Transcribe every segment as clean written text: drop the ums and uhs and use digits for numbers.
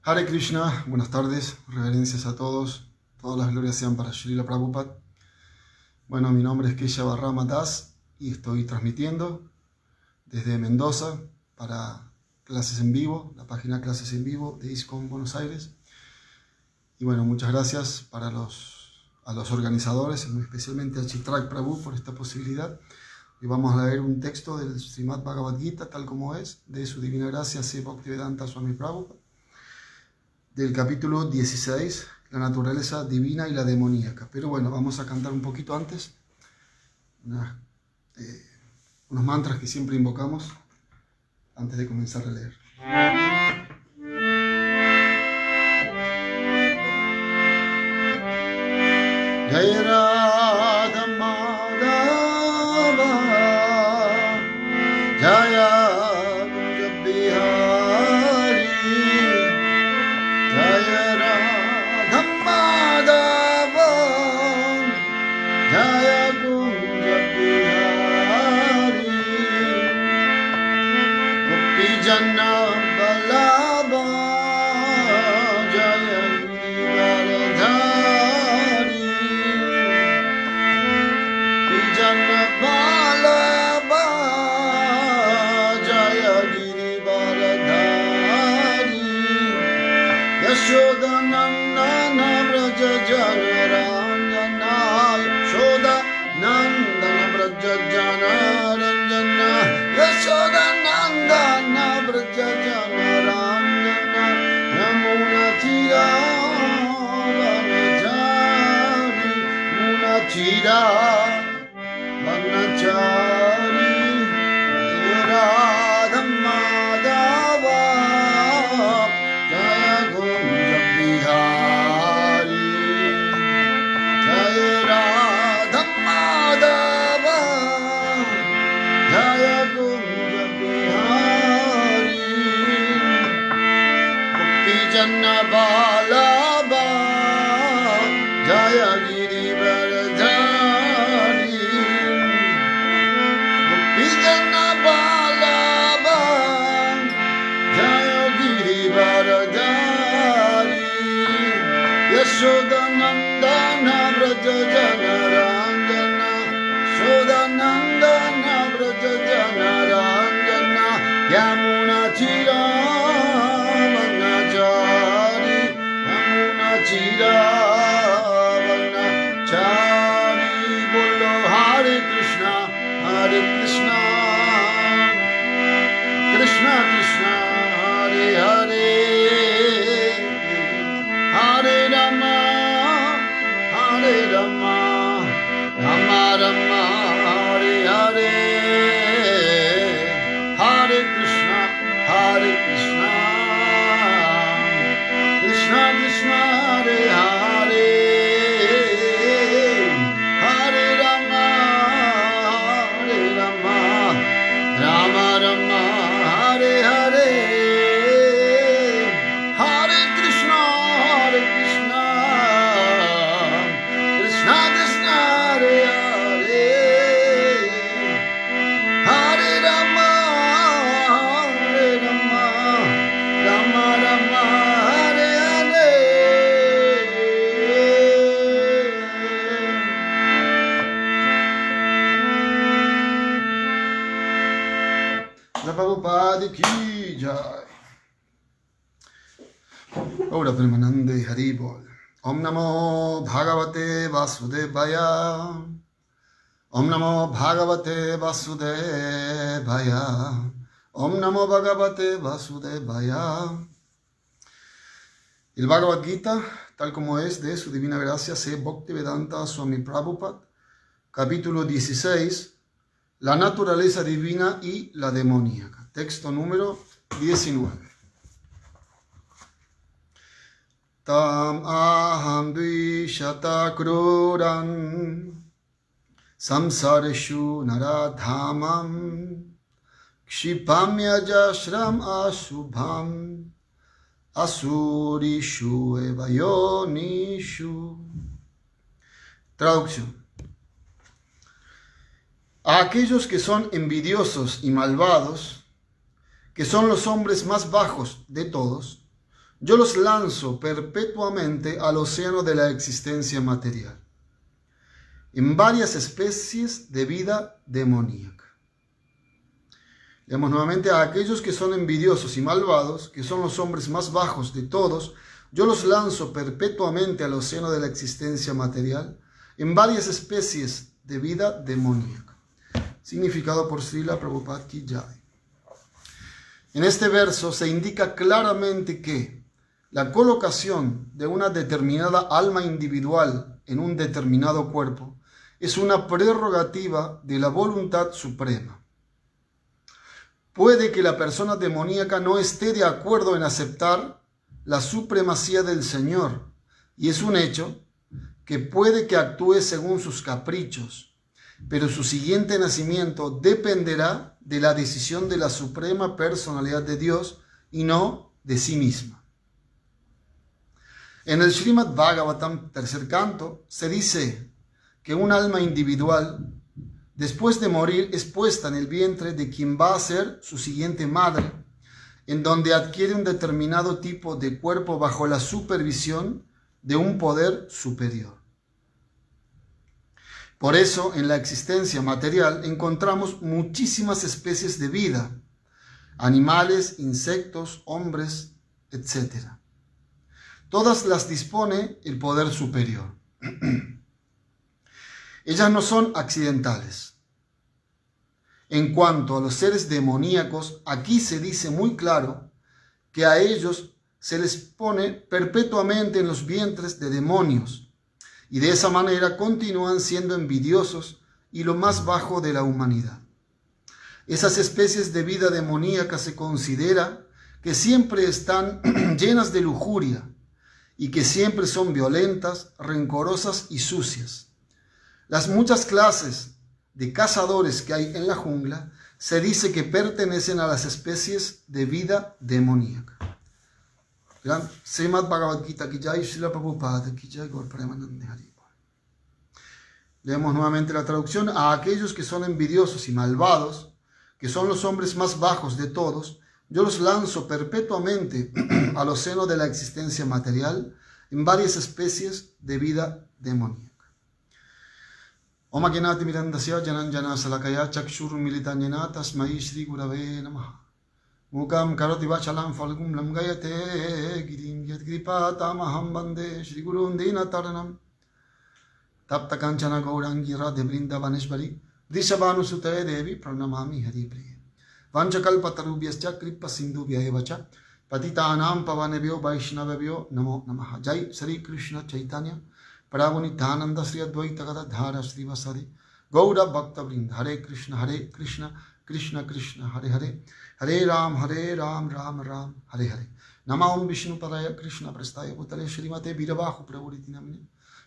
Hare Krishna, buenas tardes, reverencias a todos, todas las glorias sean para Srila Prabhupada. Bueno, mi nombre es Keshav Rama Das y estoy transmitiendo desde Mendoza para clases en vivo, la página Clases en Vivo de ISKCON Buenos Aires. Y bueno, muchas gracias a los organizadores, muy especialmente a Chitrak Prabhu por esta posibilidad. Hoy vamos a leer un texto del Srimad Bhagavad Gita, tal como es, de su Divina Gracia C. Bhaktivedanta Swami Prabhupada, del capítulo 16, la naturaleza divina y la demoníaca. Pero bueno, vamos a cantar un poquito antes unos mantras que siempre invocamos antes de comenzar a leer. Jai Radha Madhava Jaya Kunja Bihari Jaya Radha Madhava Jaya Kunja Bihari Gopi Janna Balaba Jaya Giridharadhari Gopi Janna Balaba Jaya Giridharadhari Yashoda Nandana Braja Jana Ranjana Yashoda Nandana Braja Jana Ranjana Yashoda Nandana Braja Jana Ranjana Yamuna Tira Vanachari Muna Tira Vanachari Radha Madhava Jaya Kunja Bihari Jaya Radha Madhava Jaya Kunja Bihari Gopi Janna Balaba Jaya Giridharadhari Gopi Janna Balaba Jaya Giridharadhari Yashoda Nandana Braja Jana Ranjana Yashoda Nandana Braja Jana Ranjana Yamuna Tira Vanachari Yamuna Tira Vanachari Bolo Hare Krishna Krishna Krishna Hare Hare Hare Rama Rama Rama Hare Hare Hare Krishna Krishna Krishna Hare Hare Hare Rama Rama Rama Hare Hare Hare Krishna Krishna Krishna Hare Hare Hare Rama Rama Rama Hare Hare. La Prabhupada ki jai. Ahora Premanande Haribol. Om Namo Bhagavate Vasudevaya. Om Namo Bhagavate Vasudevaya. Om Namo Bhagavate Vasudevaya. El Bhagavad Gita, tal como es de su Divina Gracia C. Bhaktivedanta Swami Prabhupada, capítulo 16, la naturaleza divina y la demoníaca. Texto número 19. Tam aham dvishata kruran samsareshu naradhamam kshipamya jashram ashubham asurishu evayonishu. Traducción. A aquellos que son envidiosos y malvados, que son los hombres más bajos de todos, yo los lanzo perpetuamente al océano de la existencia material, en varias especies de vida demoníaca. Leemos nuevamente: a aquellos que son envidiosos y malvados, que son los hombres más bajos de todos, yo los lanzo perpetuamente al océano de la existencia material, en varias especies de vida demoníaca. Significado por Srila Prabhupada Ki Jai. En este verso se indica claramente que la colocación de una determinada alma individual en un determinado cuerpo es una prerrogativa de la voluntad suprema. Puede que la persona demoníaca no esté de acuerdo en aceptar la supremacía del Señor, y es un hecho que puede que actúe según sus caprichos, pero su siguiente nacimiento dependerá de la decisión de la suprema personalidad de Dios y no de sí misma. En el Srimad Bhagavatam, tercer canto, se dice que un alma individual, después de morir, es puesta en el vientre de quien va a ser su siguiente madre, en donde adquiere un determinado tipo de cuerpo bajo la supervisión de un poder superior. Por eso, en la existencia material encontramos muchísimas especies de vida, animales, insectos, hombres, etc. Todas las dispone el poder superior. Ellas no son accidentales. En cuanto a los seres demoníacos, aquí se dice muy claro que a ellos se les pone perpetuamente en los vientres de demonios, y de esa manera continúan siendo envidiosos y lo más bajo de la humanidad. Esas especies de vida demoníaca se considera que siempre están llenas de lujuria y que siempre son violentas, rencorosas y sucias. Las muchas clases de cazadores que hay en la jungla se dice que pertenecen a las especies de vida demoníaca. Srimad Bhagavad Gita Ki Jai, Srila Prabhupada Ki Jai, Gaur Premanande Hari. Leemos nuevamente la traducción: a aquellos que son envidiosos y malvados, que son los hombres más bajos de todos, yo los lanzo perpetuamente al océano de la existencia material, en varias especies de vida demoníaca. Om Agnati Mirandasya Janan Jana Salakaya Chakshur Militanjana Tasmai Shri Gurave Namaha. Mukam Karoti Vachalam Falgum Lamgayate Girim Yadgripata Maham Bande Shri Gurun Dinataranam Tapta Kanchana Gaurangi Radhe Brindavaneshvari Dishabanu Sutaye Devi Pranamami Hari Priya Vanchakalpatarubhyascha Kripa Sindhubhya Evacha Patitanam Pavanebhyo Vaishnavebhyo Namo Namaha. Jai Sri Krishna Chaitanya Prabhu Nityananda Sri Advaita Gadadhara Sri Vasari Gaura Bhakta Vrinda. Hare Krishna Krishna Krishna Hare Hare, Hare Ram Ram Ram Hare Hare. Namam Vishnu Padaya Krishna Prastaya Bhutale Shrimate Viravahu Prabhuriti Namne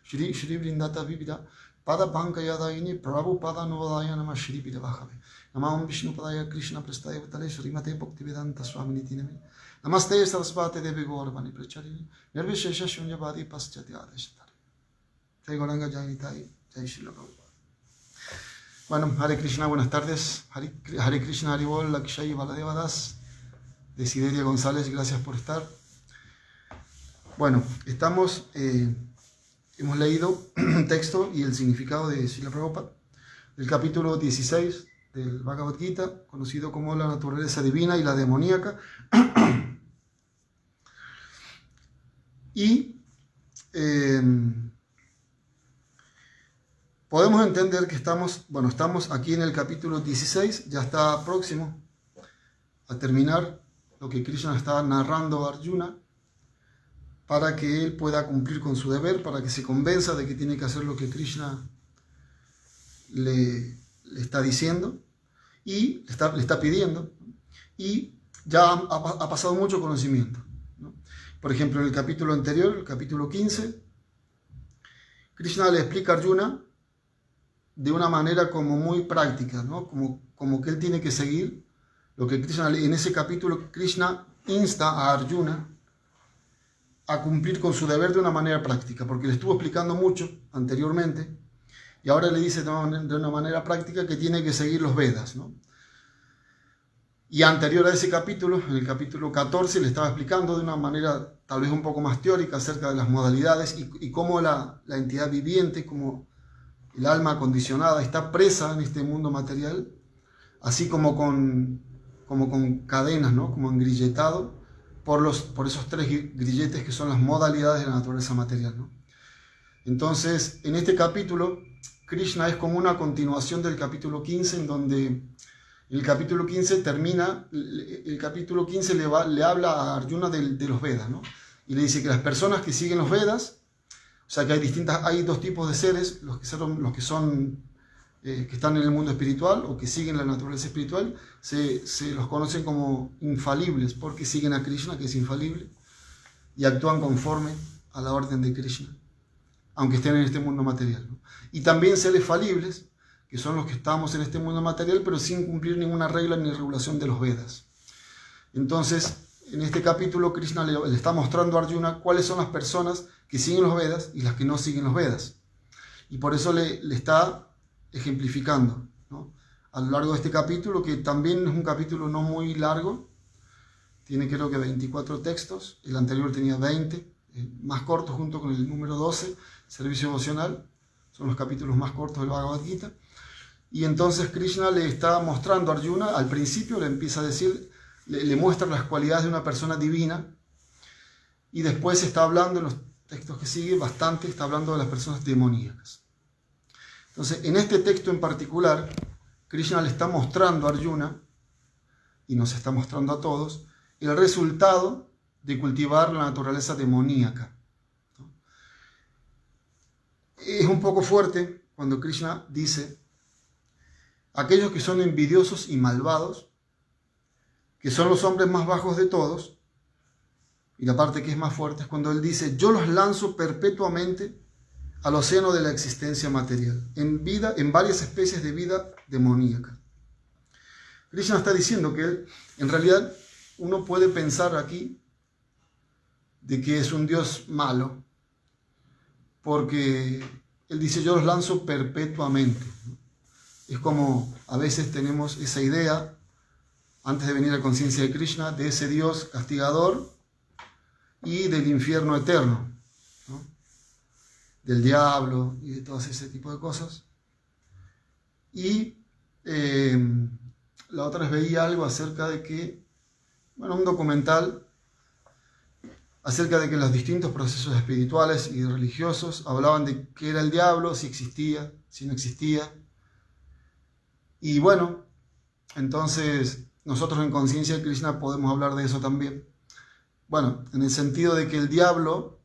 Shri Vrindata Vivida Pada Pankayadaini Prabhu Pada Novadaya Nama Shri Viravahave. Namam Vishnu Padaya Krishna Prastaya Bhutale Shrimate Bhaktivedanta Swaminiti Namne Namaste Sarasvate Devi Gaurvani Pracharini Nirvishesha Shunyavadi Paschati Adeshatari. Jai Gauranga Jai Nitai Jai Srila Prabhupada. Bueno, Hare Krishna, buenas tardes. Hare Krishna, Haribol, Lakshay Baladeva Das, Desideria González, gracias por estar. Bueno, hemos leído un texto y el significado de Srila Prabhupada, del capítulo 16 del Bhagavad Gita, conocido como la naturaleza divina y la demoníaca. Y podemos entender que estamos aquí en el capítulo 16, ya está próximo a terminar lo que Krishna está narrando a Arjuna, para que él pueda cumplir con su deber, para que se convenza de que tiene que hacer lo que Krishna le está diciendo y le está pidiendo, y ya ha pasado mucho conocimiento, ¿no? Por ejemplo, en el capítulo anterior, el capítulo 15, Krishna le explica a Arjuna de una manera como muy práctica, ¿no? Como que él tiene que seguir lo que Krishna, en ese capítulo Krishna insta a Arjuna a cumplir con su deber de una manera práctica, porque le estuvo explicando mucho anteriormente y ahora le dice de una manera práctica que tiene que seguir los Vedas, ¿no? Y anterior a ese capítulo, en el capítulo 14, le estaba explicando de una manera tal vez un poco más teórica acerca de las modalidades y cómo la entidad viviente, como el alma acondicionada, está presa en este mundo material, así como con cadenas, ¿no? Como engrilletado por esos tres grilletes que son las modalidades de la naturaleza material, ¿no? Entonces, en este capítulo, Krishna es como una continuación del capítulo 15, en donde el capítulo 15 termina, el capítulo 15 le habla a Arjuna de los Vedas, ¿no? Y le dice que las personas que siguen los Vedas, o sea que hay dos tipos de seres, los que están en el mundo espiritual o que siguen la naturaleza espiritual, se los conocen como infalibles, porque siguen a Krishna, que es infalible, y actúan conforme a la orden de Krishna, aunque estén en este mundo material, ¿no? Y también seres falibles, que son los que estamos en este mundo material, pero sin cumplir ninguna regla ni regulación de los Vedas. Entonces, en este capítulo, Krishna le está mostrando a Arjuna cuáles son las personas que siguen los Vedas y las que no siguen los Vedas. Y por eso le está ejemplificando, ¿no? A lo largo de este capítulo, que también es un capítulo no muy largo, tiene creo que 24 textos, el anterior tenía 20, más corto junto con el número 12, servicio devocional, son los capítulos más cortos del Bhagavad Gita. Y entonces Krishna le está mostrando a Arjuna, al principio le empieza a decir, le muestra las cualidades de una persona divina, y después está hablando, en los textos que siguen, bastante, está hablando de las personas demoníacas. Entonces, en este texto en particular, Krishna le está mostrando a Arjuna, y nos está mostrando a todos, el resultado de cultivar la naturaleza demoníaca, ¿no? Es un poco fuerte cuando Krishna dice: aquellos que son envidiosos y malvados, que son los hombres más bajos de todos, y la parte que es más fuerte es cuando él dice: yo los lanzo perpetuamente al océano de la existencia material, en varias especies de vida demoníaca. Krishna está diciendo que él, en realidad, uno puede pensar aquí de que es un Dios malo, porque él dice: yo los lanzo perpetuamente. Es como a veces tenemos esa idea, antes de venir a conciencia de Krishna, de ese Dios castigador y del infierno eterno, ¿no? Del diablo y de todo ese tipo de cosas. Y la otra vez veía algo acerca de que, un documental acerca de que los distintos procesos espirituales y religiosos hablaban de qué era el diablo, si existía, si no existía. Y bueno, entonces nosotros en conciencia de Krishna podemos hablar de eso también. Bueno, en el sentido de que el diablo,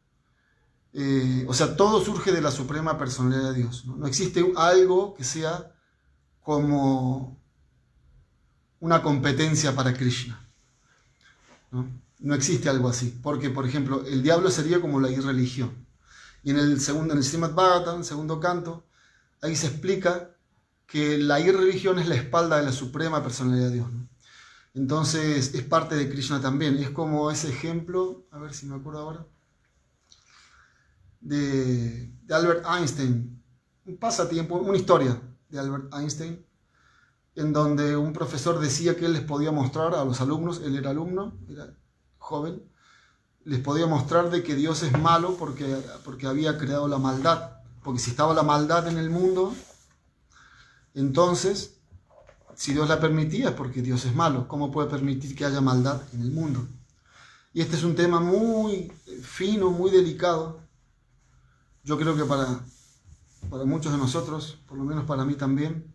todo surge de la suprema personalidad de Dios, ¿no? No existe algo que sea como una competencia para Krishna, ¿no? No existe algo así, porque, por ejemplo, el diablo sería como la irreligión. Y en el Srimad Bhagavatam, segundo canto, ahí se explica que la irreligión es la espalda de la suprema personalidad de Dios, ¿no? Entonces es parte de Krishna también. Es como ese ejemplo, a ver si me acuerdo ahora, de Albert Einstein, un pasatiempo, una historia de Albert Einstein, en donde un profesor decía que él les podía mostrar a los alumnos, él era alumno, era joven, les podía mostrar de que Dios es malo porque había creado la maldad, porque si estaba la maldad en el mundo, entonces, si Dios la permitía es porque Dios es malo. ¿Cómo puede permitir que haya maldad en el mundo? Y este es un tema muy fino, muy delicado. Yo creo que para muchos de nosotros, por lo menos para mí también,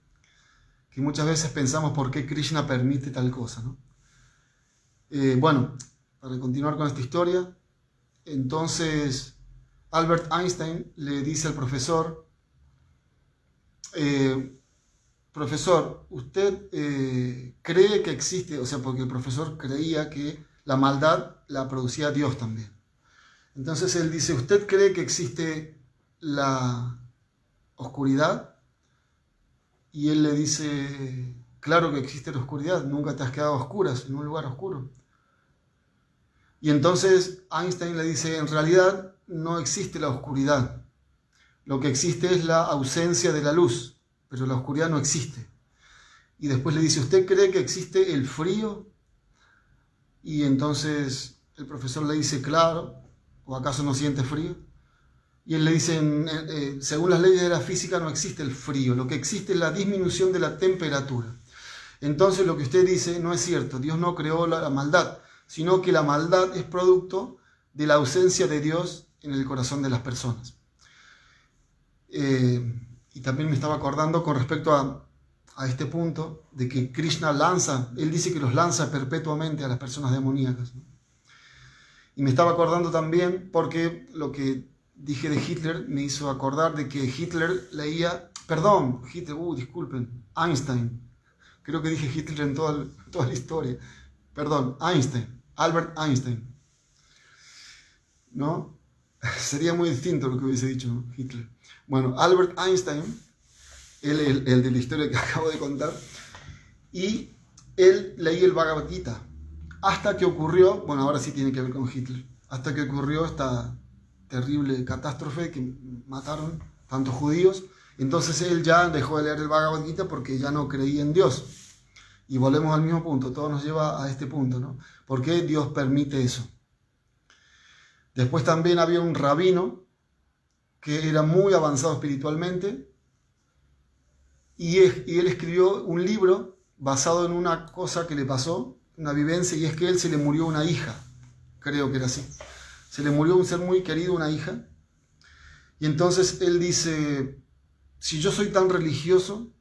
que muchas veces pensamos por qué Krishna permite tal cosa, ¿no? Para continuar con esta historia, entonces Albert Einstein le dice al profesor: profesor, ¿usted cree que existe? O sea, porque el profesor creía que la maldad la producía Dios también. Entonces él dice: ¿usted cree que existe la oscuridad? Y él le dice: claro que existe la oscuridad, nunca te has quedado a oscuras, en un lugar oscuro. Y entonces Einstein le dice: en realidad no existe la oscuridad, lo que existe es la ausencia de la luz, pero la oscuridad no existe. y después le dice, ¿usted cree que existe el frío? Y entonces el profesor le dice, claro, ¿o acaso no siente frío? Y él le dice, según las leyes de la física no existe el frío, lo que existe es la disminución de la temperatura. Entonces lo que usted dice no es cierto, Dios no creó la maldad, sino que la maldad es producto de la ausencia de Dios en el corazón de las personas. Y también me estaba acordando con respecto a este punto de que Krishna él dice que los lanza perpetuamente a las personas demoníacas, ¿no? Y me estaba acordando también porque lo que dije de Hitler me hizo acordar de que Hitler leía, disculpen, Einstein. Creo que dije Hitler en toda la historia. Perdón, Einstein, Albert Einstein. ¿No? Sería muy distinto lo que hubiese dicho, ¿no? Hitler. Bueno, Albert Einstein, el de la historia que acabo de contar, y él leía el Bhagavad Gita, hasta que ocurrió, bueno, ahora sí tiene que ver con Hitler, hasta que ocurrió esta terrible catástrofe que mataron tantos judíos. Entonces él ya dejó de leer el Bhagavad Gita porque ya no creía en Dios. Y volvemos al mismo punto, todo nos lleva a este punto, ¿no? ¿Por qué Dios permite eso? Después también había un rabino que era muy avanzado espiritualmente y él escribió un libro basado en una cosa que le pasó, una vivencia, y es que a él se le murió una hija, creo que era así. Se le murió un ser muy querido, una hija, y entonces él dice, si yo soy tan religioso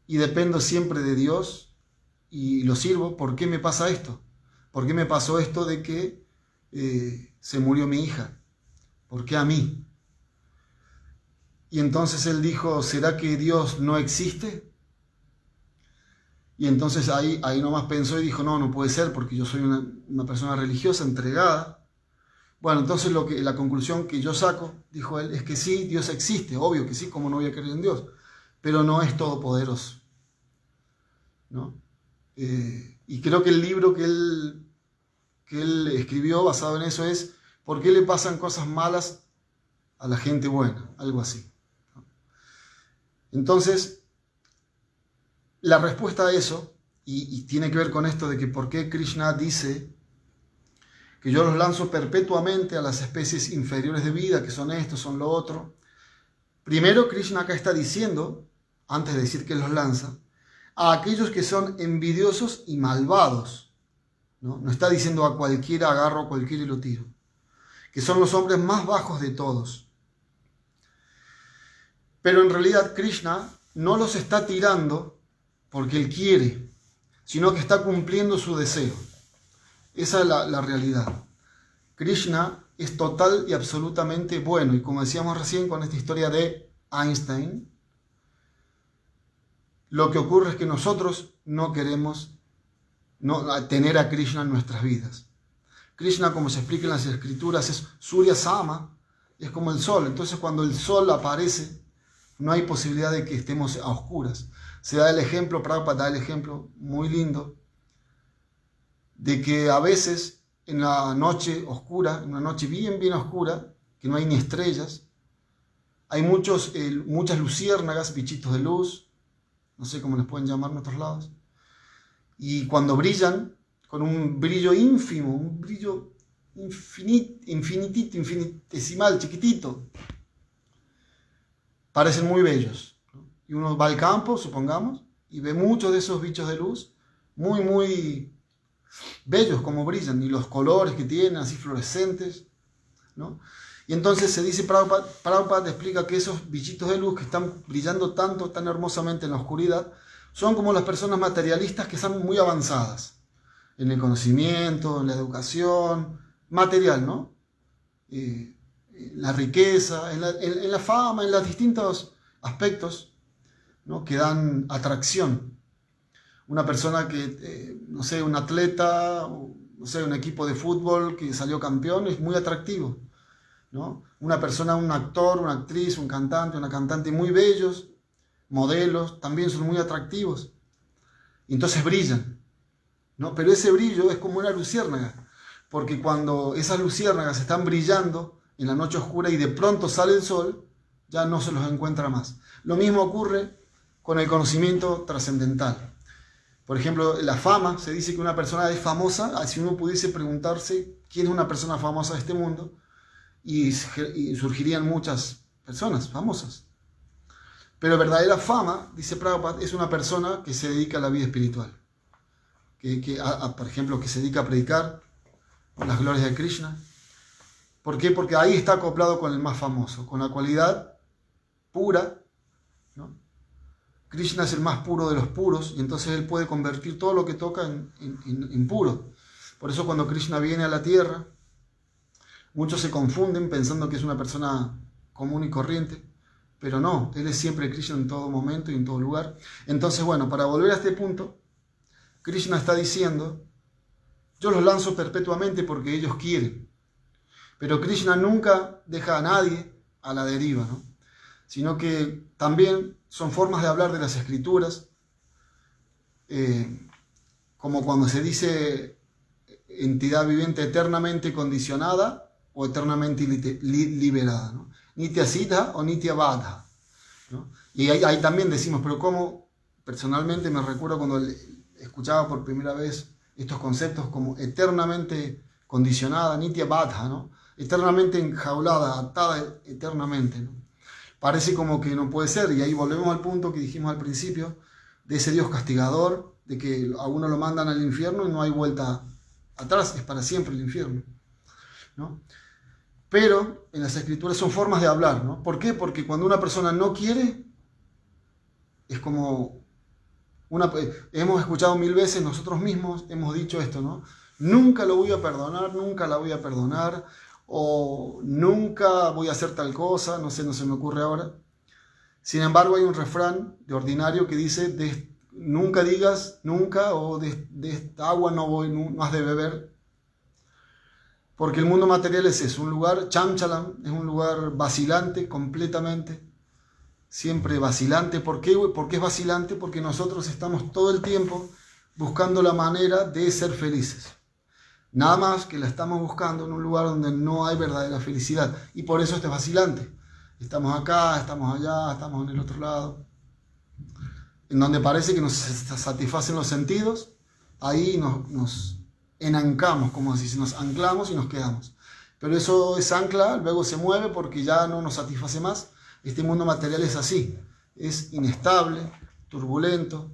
y dependo siempre de Dios y lo sirvo, ¿por qué me pasa esto? ¿Por qué me pasó esto de que se murió mi hija? ¿Por qué a mí? Y entonces él dijo, ¿será que Dios no existe? Y entonces ahí nomás pensó y dijo, no puede ser porque yo soy una persona religiosa, entregada. Bueno, entonces la conclusión que yo saco, dijo él, es que sí, Dios existe, obvio que sí, ¿cómo no voy a creer en Dios? Pero no es todopoderoso, ¿no? Y creo que el libro que él escribió basado en eso es ¿por qué le pasan cosas malas a la gente buena? Algo así, ¿no? Entonces, la respuesta a eso, y tiene que ver con esto de que por qué Krishna dice que yo los lanzo perpetuamente a las especies inferiores de vida, que son esto, son lo otro. Primero, Krishna acá está diciendo, antes de decir que los lanza, a aquellos que son envidiosos y malvados. No está diciendo a cualquiera agarro, a cualquiera y lo tiro. Que son los hombres más bajos de todos. Pero en realidad Krishna no los está tirando porque él quiere, sino que está cumpliendo su deseo. Esa es la realidad. Krishna es total y absolutamente bueno. Y como decíamos recién con esta historia de Einstein, lo que ocurre es que nosotros no queremos tener a Krishna en nuestras vidas. Krishna, como se explica en las escrituras, es Surya Sama, es como el sol. Entonces cuando el sol aparece, no hay posibilidad de que estemos a oscuras. Se da el ejemplo, Prabhupada da el ejemplo muy lindo, de que a veces en la noche oscura, en una noche bien oscura, que no hay ni estrellas, hay muchas luciérnagas, bichitos de luz, no sé cómo les pueden llamar en otros lados, y cuando brillan, con un brillo ínfimo, un brillo infinitesimal, chiquitito, parecen muy bellos, ¿no? Y uno va al campo, supongamos, y ve muchos de esos bichos de luz, muy bellos como brillan, y los colores que tienen, así fluorescentes, ¿no? Y entonces se dice, Prabhupada explica que esos bichitos de luz que están brillando tanto, tan hermosamente en la oscuridad, son como las personas materialistas que están muy avanzadas en el conocimiento, en la educación, material, ¿no? La riqueza, en la fama, en los distintos aspectos, ¿no? Que dan atracción. Una persona que, no sé, un atleta, no sé, un equipo de fútbol que salió campeón, es muy atractivo, ¿no? Una persona, un actor, una actriz, un cantante, una cantante muy bellos, modelos, también son muy atractivos. Y entonces brillan, ¿no? Pero ese brillo es como una luciérnaga, porque cuando esas luciérnagas están brillando en la noche oscura y de pronto sale el sol, ya no se los encuentra más. Lo mismo ocurre con el conocimiento trascendental. Por ejemplo, la fama, se dice que una persona es famosa, si uno pudiese preguntarse quién es una persona famosa de este mundo, y surgirían muchas personas famosas. Pero verdadera fama, dice Prabhupada, es una persona que se dedica a la vida espiritual. Por ejemplo, que se dedica a predicar las glorias de Krishna. ¿Por qué? Porque ahí está acoplado con el más famoso, con la cualidad pura, ¿no? Krishna es el más puro de los puros, y entonces él puede convertir todo lo que toca en puro. Por eso cuando Krishna viene a la tierra, muchos se confunden pensando que es una persona común y corriente, pero no, él es siempre Krishna en todo momento y en todo lugar. Entonces, bueno, para volver a este punto, Krishna está diciendo, yo los lanzo perpetuamente porque ellos quieren. Pero Krishna nunca deja a nadie a la deriva, ¿no? Sino que también son formas de hablar de las escrituras, como cuando se dice entidad viviente eternamente condicionada o eternamente liberada, ¿no? Nitya Siddha o Nitya Baddha, ¿no? Y ahí también decimos, pero ¿cómo? Personalmente me recuerdo cuando escuchaba por primera vez estos conceptos como eternamente condicionada, Nitya Baddha, ¿no? Eternamente enjaulada, atada eternamente, ¿no? Parece como que no puede ser, y ahí volvemos al punto que dijimos al principio, de ese Dios castigador, de que a uno lo mandan al infierno y no hay vuelta atrás, es para siempre el infierno, ¿no? Pero en las escrituras son formas de hablar, ¿no? ¿Por qué? Porque cuando una persona no quiere, es como hemos escuchado 1000 veces, nosotros mismos hemos dicho esto, ¿no? Nunca lo voy a perdonar, nunca la voy a perdonar, o nunca voy a hacer tal cosa, no sé, no se me ocurre ahora. Sin embargo, hay un refrán de ordinario que dice, nunca digas nunca, o de esta agua no has de beber, porque el mundo material es eso, un lugar, chamchalam, es un lugar vacilante completamente, siempre vacilante. ¿Por qué? ¿Por qué es vacilante? Porque nosotros estamos todo el tiempo buscando la manera de ser felices. Nada más que la estamos buscando en un lugar donde no hay verdadera felicidad. Y por eso es vacilante. Estamos acá, estamos allá, estamos en el otro lado. En donde parece que nos satisfacen los sentidos, ahí nos enancamos, como si nos anclamos y nos quedamos. Pero eso es ancla, luego se mueve porque ya no nos satisface más. Este mundo material es así. Es inestable, turbulento,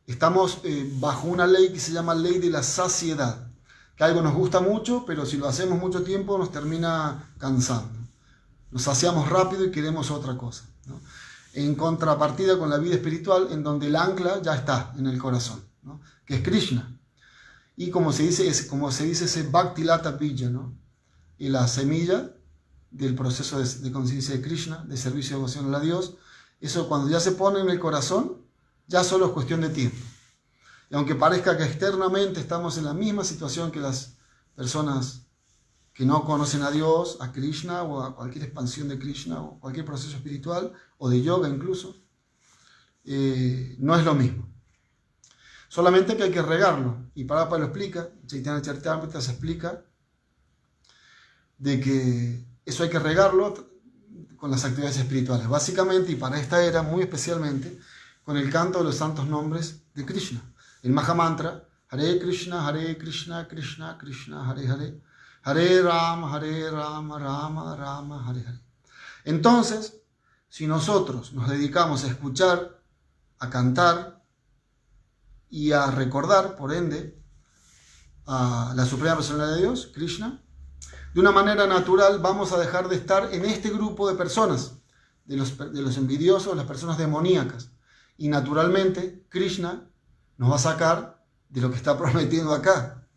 estamos bajo una ley que se llama ley de la saciedad, que algo nos gusta mucho, pero si lo hacemos mucho tiempo nos termina cansando. Nos saciamos rápido y queremos otra cosa, ¿no? En contrapartida con la vida espiritual, en donde el ancla ya está en el corazón, ¿no? Que es Krishna. Y como se dice ese Bhakti Lata Bija, ¿no? Y la semilla del proceso de conciencia de Krishna, de servicio y devoción a Dios, eso cuando ya se pone en el corazón, ya solo es cuestión de tiempo. Y aunque parezca que externamente estamos en la misma situación que las personas que no conocen a Dios, a Krishna o a cualquier expansión de Krishna o cualquier proceso espiritual o de yoga incluso, no es lo mismo. Solamente que hay que regarlo. Y Prabhupada lo explica, Chaitanya Charitamrita se explica de que eso hay que regarlo con las actividades espirituales. Básicamente, y para esta era muy especialmente, con el canto de los santos nombres de Krishna. El Mahamantra, Hare Krishna, Krishna Krishna, Hare Hare, Hare Rama, Rama Rama, Hare Hare. Entonces, si nosotros nos dedicamos a escuchar, a cantar y a recordar, por ende, a la Suprema Personalidad de Dios, Krishna, de una manera natural vamos a dejar de estar en este grupo de personas, de los envidiosos, las personas demoníacas. Y naturalmente Krishna nos va a sacar de lo que está prometiendo acá.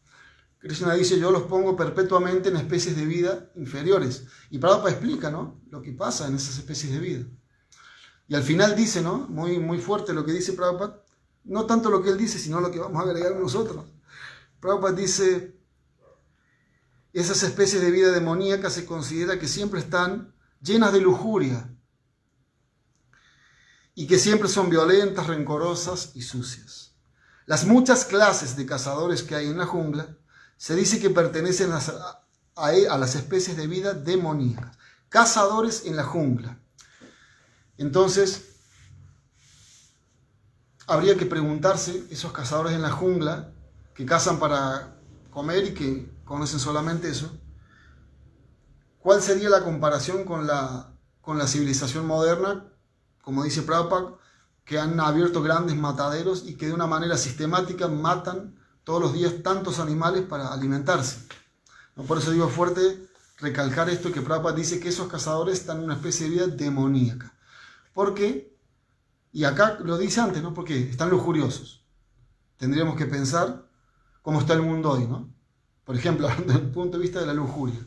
Krishna dice, yo los pongo perpetuamente en especies de vida inferiores. Y Prabhupada explica, ¿no?, lo que pasa en esas especies de vida. Y al final dice, ¿no?, muy, muy fuerte lo que dice Prabhupada, no tanto lo que él dice, sino lo que vamos a agregar nosotros. Prabhupada dice, esas especies de vida demoníacas se considera que siempre están llenas de lujuria y que siempre son violentas, rencorosas y sucias. Las muchas clases de cazadores que hay en la jungla se dice que pertenecen a las especies de vida demoníacas. Cazadores en la jungla. Entonces, habría que preguntarse, esos cazadores en la jungla, que cazan para comer y que conocen solamente eso, ¿cuál sería la comparación con la civilización moderna, como dice Prabhupada, que han abierto grandes mataderos y que de una manera sistemática matan todos los días tantos animales para alimentarse? ¿No? Por eso digo fuerte recalcar esto, que Prabhupada dice que esos cazadores están en una especie de vida demoníaca. ¿Por qué? Y acá lo dice antes, ¿no? Porque están lujuriosos. Tendríamos que pensar cómo está el mundo hoy, ¿no? Por ejemplo, desde el punto de vista de la lujuria.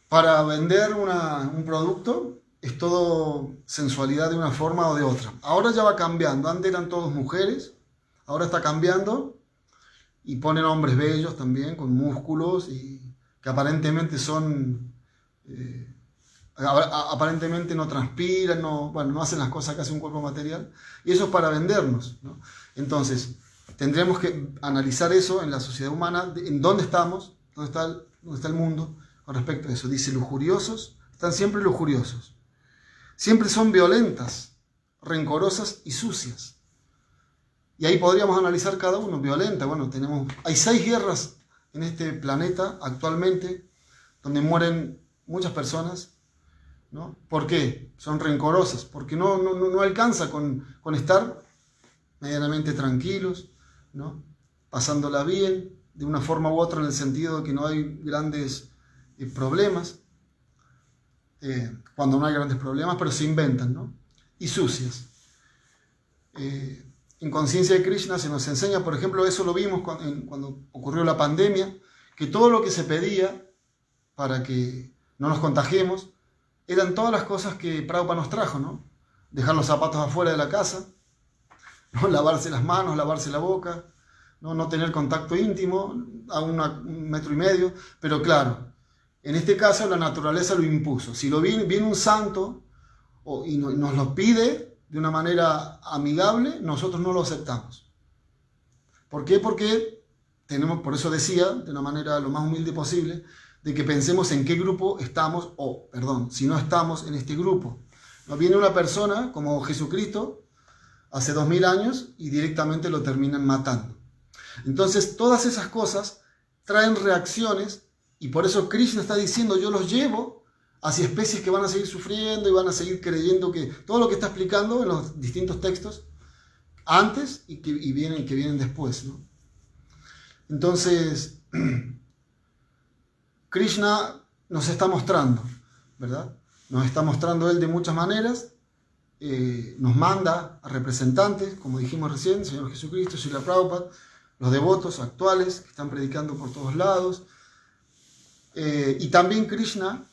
Para vender un producto es todo sensualidad de una forma o de otra. Ahora ya va cambiando. Antes eran todos mujeres, ahora está cambiando y ponen hombres bellos también, con músculos y que aparentemente son... aparentemente no transpiran, no hacen las cosas que hace un cuerpo material, y eso es para vendernos, ¿no? Entonces, tendremos que analizar eso en la sociedad humana, en dónde estamos, dónde está el mundo con respecto a eso. Dice, lujuriosos, están siempre lujuriosos, siempre son violentas, rencorosas y sucias. Y ahí podríamos analizar cada uno. Violenta, bueno, hay 6 guerras en este planeta actualmente, donde mueren muchas personas, ¿no? ¿Por qué? Son rencorosas, porque no alcanza con estar medianamente tranquilos, ¿no? Pasándola bien, de una forma u otra, en el sentido de que no hay grandes problemas, cuando no hay grandes problemas, pero se inventan, ¿no? Y sucias. En Conciencia de Krishna se nos enseña, por ejemplo, eso lo vimos cuando ocurrió la pandemia, que todo lo que se pedía para que no nos contagiemos, eran todas las cosas que Prabhupada nos trajo, ¿no? Dejar los zapatos afuera de la casa, ¿no? Lavarse las manos, lavarse la boca, no tener contacto íntimo a 1,5 metros, pero claro, en este caso la naturaleza lo impuso. Si viene un santo y nos lo pide de una manera amigable, nosotros no lo aceptamos. ¿Por qué? Porque por eso decía, de una manera lo más humilde posible, de que pensemos en qué grupo estamos, si no estamos en este grupo. Nos viene una persona como Jesucristo hace 2000 años y directamente lo terminan matando. Entonces todas esas cosas traen reacciones, y por eso Krishna está diciendo, yo los llevo hacia especies que van a seguir sufriendo y van a seguir creyendo que todo lo que está explicando en los distintos textos antes y que vienen después, ¿no? Entonces Krishna nos está mostrando, ¿verdad? Nos está mostrando Él de muchas maneras, nos manda a representantes, como dijimos recién, Señor Jesucristo, Srila Prabhupada, los devotos actuales que están predicando por todos lados, y también Krishna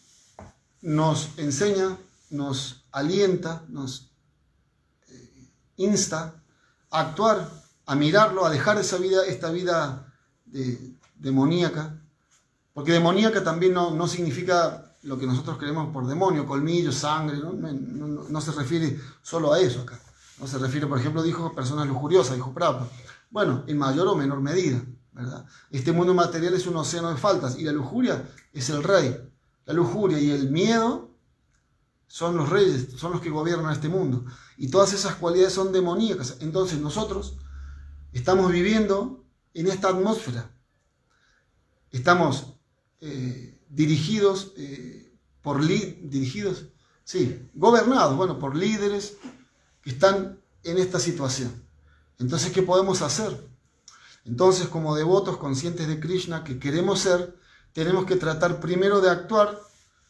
nos enseña, nos alienta, nos insta a actuar, a mirarlo, a dejar esta vida demoníaca. Porque demoníaca también no significa lo que nosotros creemos por demonio, colmillos, sangre, no se refiere solo a eso acá. No se refiere, por ejemplo, dijo personas lujuriosas, dijo Prabhupada. Bueno, en mayor o menor medida, ¿verdad? Este mundo material es un océano de faltas y la lujuria es el rey. La lujuria y el miedo son los reyes, son los que gobiernan este mundo. Y todas esas cualidades son demoníacas. Entonces nosotros estamos viviendo en esta atmósfera. Estamos gobernados, por líderes que están en esta situación. Entonces, ¿qué podemos hacer? Entonces, como devotos conscientes de Krishna que queremos ser, tenemos que tratar primero de actuar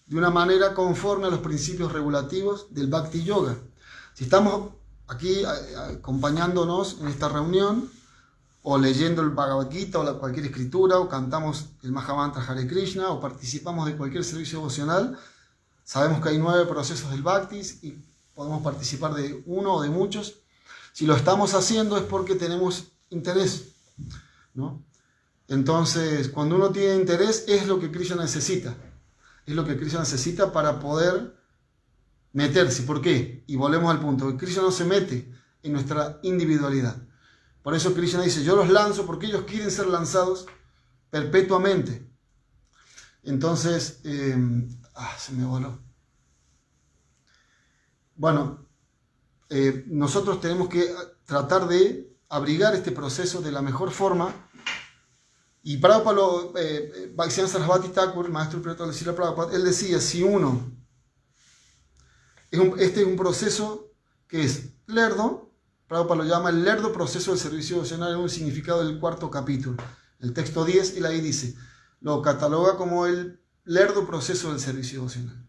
de una manera conforme a los principios regulativos del Bhakti Yoga. Si estamos aquí acompañándonos en esta reunión, o leyendo el Bhagavad Gita o cualquier escritura, o cantamos el Mahamantra Hare Krishna, o participamos de cualquier servicio devocional, sabemos que hay 9 procesos del Bhakti y podemos participar de uno o de muchos. Si lo estamos haciendo es porque tenemos interés, ¿no? Entonces, cuando uno tiene interés, es lo que Krishna necesita. Es lo que Krishna necesita para poder meterse. ¿Por qué? Y volvemos al punto, que Krishna no se mete en nuestra individualidad. Por eso Krishna dice, yo los lanzo porque ellos quieren ser lanzados perpetuamente. Entonces, se me voló. bueno, nosotros tenemos que tratar de abrigar este proceso de la mejor forma. Y Prabhupada, Bhaktisiddhanta Sarasvati Thakur, maestro espiritual de Srila Prabhupada, él decía, si uno, este es un proceso que es lerdo, Prabhupada lo llama el lerdo proceso del servicio devocional en un significado del cuarto capítulo. El texto 10, él ahí dice, lo cataloga como el lerdo proceso del servicio devocional.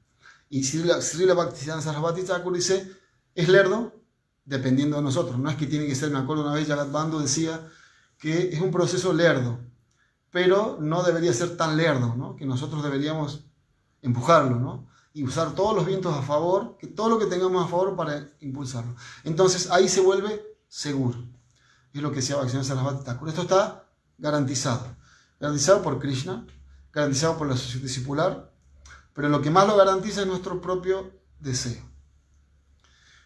Y Srila Bhaktisiddhanta Sarasvati Thakur dice, es lerdo dependiendo de nosotros. No es que tiene que ser, me acuerdo una vez Jagat Bandhu decía que es un proceso lerdo, pero no debería ser tan lerdo, ¿no? Que nosotros deberíamos empujarlo, ¿no? Y usar todos los vientos a favor, que todo lo que tengamos a favor para impulsarlo. Entonces ahí se vuelve seguro. Es lo que decía Bhaktisiddhanta Sarasvati Thakur. Esto está garantizado. Garantizado por Krishna, garantizado por la sociedad discipular, pero lo que más lo garantiza es nuestro propio deseo,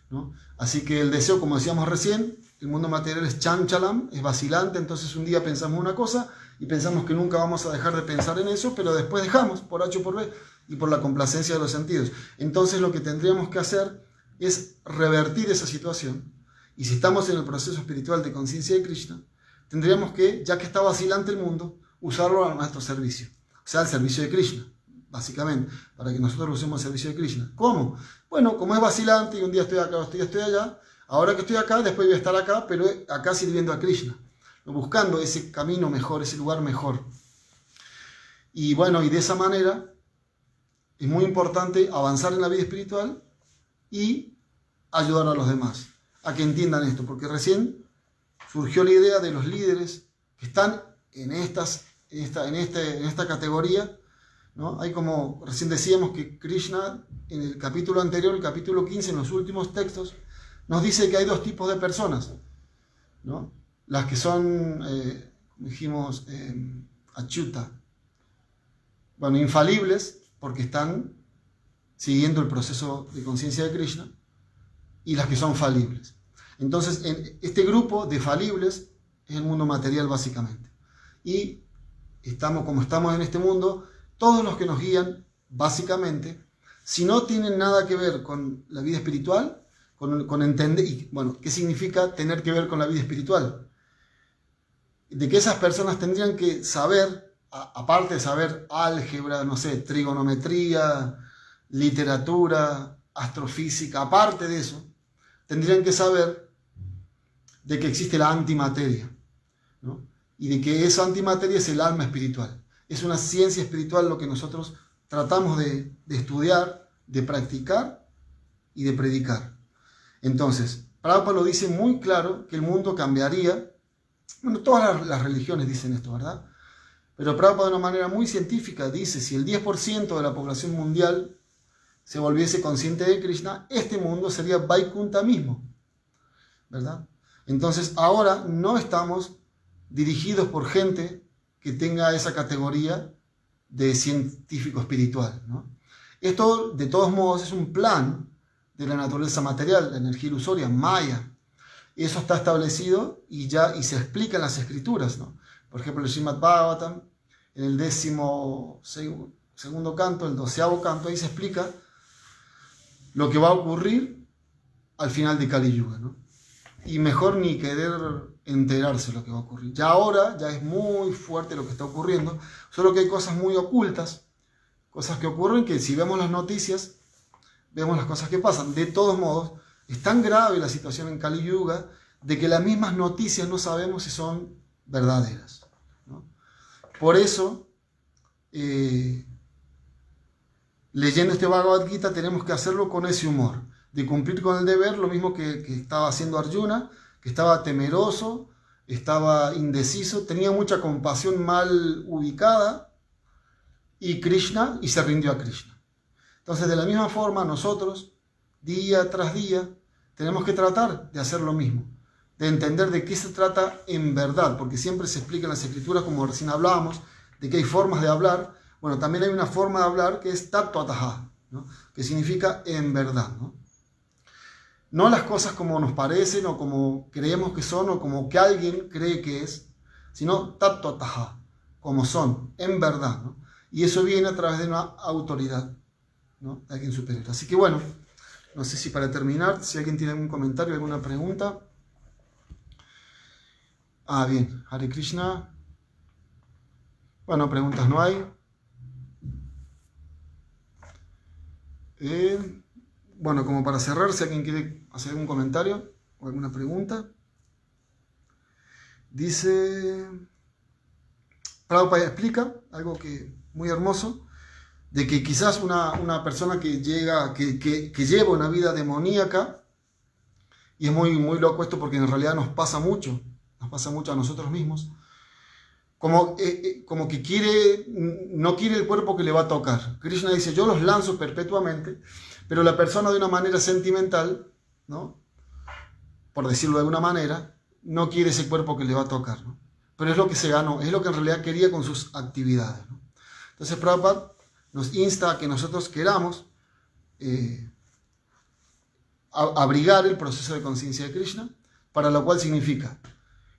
¿no? Así que el deseo, como decíamos recién, el mundo material es chanchalam, es vacilante, entonces un día pensamos una cosa y pensamos que nunca vamos a dejar de pensar en eso, pero después dejamos por H o por B y por la complacencia de los sentidos. Entonces lo que tendríamos que hacer es revertir esa situación, y si estamos en el proceso espiritual de conciencia de Krishna, tendríamos que, ya que está vacilante el mundo, usarlo a nuestro servicio, o sea, al servicio de Krishna, básicamente, para que nosotros usemos el servicio de Krishna. ¿Cómo? Bueno, como es vacilante y un día estoy acá, estoy allá, ahora que estoy acá, después voy a estar acá, pero acá sirviendo a Krishna, buscando ese camino mejor, ese lugar mejor. Y bueno, y de esa manera es muy importante avanzar en la vida espiritual y ayudar a los demás a que entiendan esto, porque recién surgió la idea de los líderes que están en esta categoría, ¿no? Hay, como recién decíamos, que Krishna en el capítulo anterior, el capítulo 15, en los últimos textos, nos dice que hay dos tipos de personas, ¿no? Las que son, como dijimos, achyuta, bueno, infalibles, porque están siguiendo el proceso de conciencia de Krishna, y las que son falibles. Entonces, en este grupo de falibles es el mundo material, básicamente. Y como estamos en este mundo, todos los que nos guían, básicamente, si no tienen nada que ver con la vida espiritual, con entender, y bueno, ¿qué significa tener que ver con la vida espiritual? De que esas personas tendrían que saber, aparte de saber álgebra, no sé, trigonometría, literatura, astrofísica, aparte de eso, tendrían que saber de que existe la antimateria, ¿no? Y de que esa antimateria es el alma espiritual. Es una ciencia espiritual lo que nosotros tratamos de estudiar, de practicar y de predicar. Entonces, Prabhupada lo dice muy claro, que el mundo cambiaría. Bueno, todas las religiones dicen esto, ¿verdad? Pero Prabhupada de una manera muy científica dice, si el 10% de la población mundial se volviese consciente de Krishna, este mundo sería Vaikunta mismo, ¿verdad? Entonces ahora no estamos dirigidos por gente que tenga esa categoría de científico espiritual, ¿no? Esto, de todos modos, es un plan de la naturaleza material, la energía ilusoria, Maya. Eso está establecido y se explica en las escrituras, ¿no? Por ejemplo, el Srimad Bhagavatam, en el 12º canto, el 12º canto, ahí se explica lo que va a ocurrir al final de Kali Yuga, ¿no? Y mejor ni querer enterarse de lo que va a ocurrir. Ya ahora ya es muy fuerte lo que está ocurriendo, solo que hay cosas muy ocultas, cosas que ocurren que si vemos las noticias, vemos las cosas que pasan. De todos modos, es tan grave la situación en Kali Yuga de que las mismas noticias no sabemos si son verdaderas, ¿no? Por eso, leyendo este Bhagavad Gita tenemos que hacerlo con ese humor, de cumplir con el deber, lo mismo que estaba haciendo Arjuna, que estaba temeroso, estaba indeciso, tenía mucha compasión mal ubicada, y se rindió a Krishna. Entonces, de la misma forma, nosotros, día tras día, tenemos que tratar de hacer lo mismo, de entender de qué se trata en verdad, porque siempre se explica en las escrituras, como recién hablábamos, de que hay formas de hablar. Bueno, también hay una forma de hablar que es tatvataha, ¿no? Que significa en verdad, ¿no? No las cosas como nos parecen o como creemos que son o como que alguien cree que es, sino tatvataha, como son, en verdad, ¿no? Y eso viene a través de una autoridad, ¿no? De alguien superior. Así que bueno, No sé si para terminar, si alguien tiene algún comentario, alguna pregunta. Bien, Hare Krishna. Bueno, preguntas no hay. Bueno, como para cerrar, si alguien quiere hacer algún comentario o alguna pregunta. Dice, Prabhupada explica algo que muy hermoso, de que quizás una persona que lleva una vida demoníaca, y es muy, muy loco esto porque en realidad nos pasa mucho a nosotros mismos, como que no quiere el cuerpo que le va a tocar. Krishna dice, yo los lanzo perpetuamente, pero la persona de una manera sentimental, ¿no?, por decirlo de alguna manera, no quiere ese cuerpo que le va a tocar, ¿no? Pero es lo que se ganó, es lo que en realidad quería con sus actividades, ¿no? Entonces Prabhupada nos insta a que nosotros queramos abrigar el proceso de conciencia de Krishna, para lo cual significa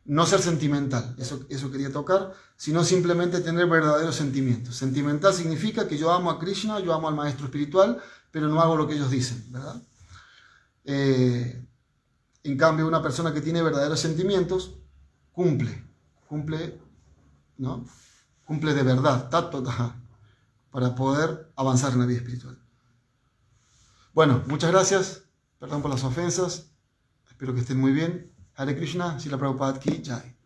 no ser sentimental, eso quería tocar, sino simplemente tener verdaderos sentimientos. Sentimental significa que yo amo a Krishna, yo amo al maestro espiritual, pero no hago lo que ellos dicen, ¿verdad? En cambio, una persona que tiene verdaderos sentimientos cumple, ¿no? Cumple de verdad, tattva, para poder avanzar en la vida espiritual. Bueno, muchas gracias, perdón por las ofensas, espero que estén muy bien. Hare Krishna, Srila Prabhupada Ki Jai.